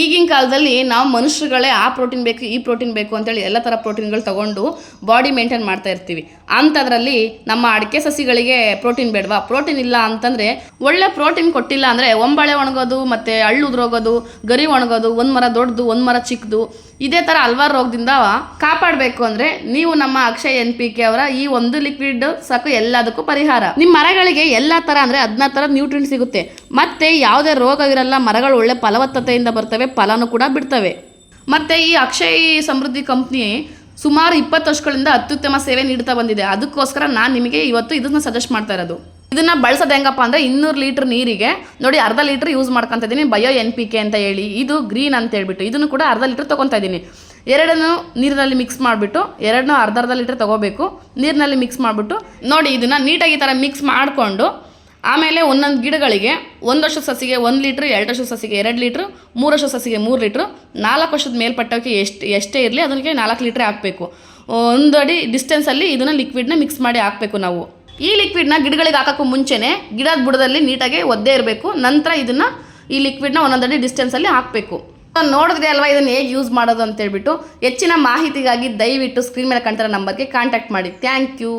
ಈಗಿನ ಕಾಲದಲ್ಲಿ ನಾವು ಮನುಷ್ಯರುಗಳೇ ಆ ಪ್ರೋಟೀನ್ ಬೇಕು ಈ ಪ್ರೋಟೀನ್ ಬೇಕು ಅಂತೇಳಿ ಎಲ್ಲ ಥರ ಪ್ರೋಟೀನ್ಗಳು ತೊಗೊಂಡು ಬಾಡಿ ಮೇಂಟೈನ್ ಮಾಡ್ತಾ ಇರ್ತೀವಿ. ಅಂಥದ್ರಲ್ಲಿ ನಮ್ಮ ಅಡಿಕೆ ಸಸಿಗಳಿಗೆ ಪ್ರೋಟೀನ್ ಬೇಡವಾ? ಪ್ರೋಟೀನ್ ಇಲ್ಲ ಅಂತಂದರೆ, ಒಳ್ಳೆ ಪ್ರೋಟೀನ್ ಕೊಟ್ಟಿಲ್ಲ ಅಂದರೆ ಒಂಬಳೆ ಒಣಗೋದು, ಮತ್ತು ಹಳ್ಳು ಉದುರೋಗೋದು, ಗರಿ ಒಣಗೋದು, ಒಂದು ಮರ ದೊಡ್ಡದು ಒಂದು ಮರ ಚಿಕ್ಕದು, ಇದೇ ಥರ ಹಲ್ವಾರು ರೋಗದಿಂದ ಕಾಪಾಡಬೇಕು ಅಂದರೆ ನೀವು ನಮ್ಮ ಅಕ್ಷಯ್ NPK ಅವರ ಈ ಒಂದು ಲಿಕ್ವಿಡ್ ಸಾಕು ಎಲ್ಲದಕ್ಕೂ ಪರಿಹಾರ. ನಿಮ್ಮ ಮರಗಳಿಗೆ ಎಲ್ಲ ಥರ ಅಂದರೆ 16 ಥರ ನ್ಯೂಟ್ರಿಯೆಂಟ್ ಸಿಗುತ್ತೆ, ಮತ್ತು ಯಾವುದೇ ರೋಗವಿರಲ್ಲ, ಮರಗಳು ಒಳ್ಳೆ ಫಲವತ್ತತೆಯಿಂದ ಬರ್ತವೆ, ಫಲನೂ ಕೂಡ ಬಿಡ್ತವೆ. ಮತ್ತು ಈ ಅಕ್ಷಯ್ ಸಮೃದ್ಧಿ ಕಂಪ್ನಿ ಸುಮಾರು 20 ವರ್ಷಗಳಿಂದ ಅತ್ಯುತ್ತಮ ಸೇವೆ ನೀಡ್ತಾ ಬಂದಿದೆ. ಅದಕ್ಕೋಸ್ಕರ ನಾನು ನಿಮಗೆ ಇವತ್ತು ಇದನ್ನು ಸಜೆಸ್ಟ್ ಮಾಡ್ತಾ ಇರೋದು. ಇದನ್ನು ಬಳಸೋದು ಹೆಂಗಪ್ಪ ಅಂದರೆ 200 ಲೀಟ್ರ್ ನೀರಿಗೆ ನೋಡಿ ಅರ್ಧ ಲೀಟ್ರ್ ಯೂಸ್ ಮಾಡ್ಕೊತಾ ಇದ್ದೀನಿ ಬಯೋ NPK ಅಂತ ಹೇಳಿ. ಇದು ಗ್ರೀನ್ ಅಂತ ಹೇಳ್ಬಿಟ್ಟು ಇದನ್ನು ಕೂಡ ಅರ್ಧ ಲೀಟ್ರ್ ತೊಗೊತಾ ಇದ್ದೀನಿ. ಎರಡನ್ನೂ ನೀರಿನಲ್ಲಿ ಮಿಕ್ಸ್ ಮಾಡಿಬಿಟ್ಟು ಎರಡನ್ನೂ ಅರ್ಧ ಲೀಟ್ರ್ ತೊಗೋಬೇಕು. ನೀರಿನಲ್ಲಿ ಮಿಕ್ಸ್ ಮಾಡಿಬಿಟ್ಟು ನೋಡಿ ಇದನ್ನು ನೀಟಾಗಿ ಈ ಥರ ಮಿಕ್ಸ್ ಮಾಡಿಕೊಂಡು ಆಮೇಲೆ ಒಂದೊಂದು ಗಿಡಗಳಿಗೆ 1 ವರ್ಷದ ಸಸಿಗೆ 1 ಲೀಟ್ರ್, 2 ವರ್ಷದ ಸಸಿಗೆ 2 ಲೀಟ್ರ್, 3 ವರ್ಷದ ಸಸಿಗೆ 3 ಲೀಟ್ರ್, 4 ವರ್ಷದ ಮೇಲ್ಪಟ್ಟಕ್ಕೆ ಎಷ್ಟೇ ಇರಲಿ ಅದಕ್ಕೆ 4 ಲೀಟ್ರ್ ಹಾಕಬೇಕು. 1 ಅಡಿ ಡಿಸ್ಟೆನ್ಸಲ್ಲಿ ಇದನ್ನು ಲಿಕ್ವಿಡ್ನ ಮಿಕ್ಸ್ ಮಾಡಿ ಹಾಕಬೇಕು ನಾವು. ಈ ಲಿಕ್ವಿಡ್ನ ಗಿಡಗಳಿಗೆ ಹಾಕೋಕ್ಕೂ ಮುಂಚೆನೇ ಗಿಡದ ಬುಡದಲ್ಲಿ ನೀಟಾಗಿ ಒದ್ದೇ ಇರಬೇಕು. ನಂತರ ಇದನ್ನು ಈ ಲಿಕ್ವಿಡ್ನ 1 ಅಡಿ ಡಿಸ್ಟೆನ್ಸಲ್ಲಿ ಹಾಕಬೇಕು. ನೋಡಿದ್ರೆ ಅಲ್ವಾ ಇದನ್ನು ಹೇಗೆ ಯೂಸ್ ಮಾಡೋದು ಅಂತೇಳ್ಬಿಟ್ಟು. ಹೆಚ್ಚಿನ ಮಾಹಿತಿಗಾಗಿ ದಯವಿಟ್ಟು ಸ್ಕ್ರೀನ್ ಮೇಲೆ ಕಾಣ್ತಿರೋ ನಂಬರ್ಗೆ ಕಾಂಟ್ಯಾಕ್ಟ್ ಮಾಡಿ. Thank you.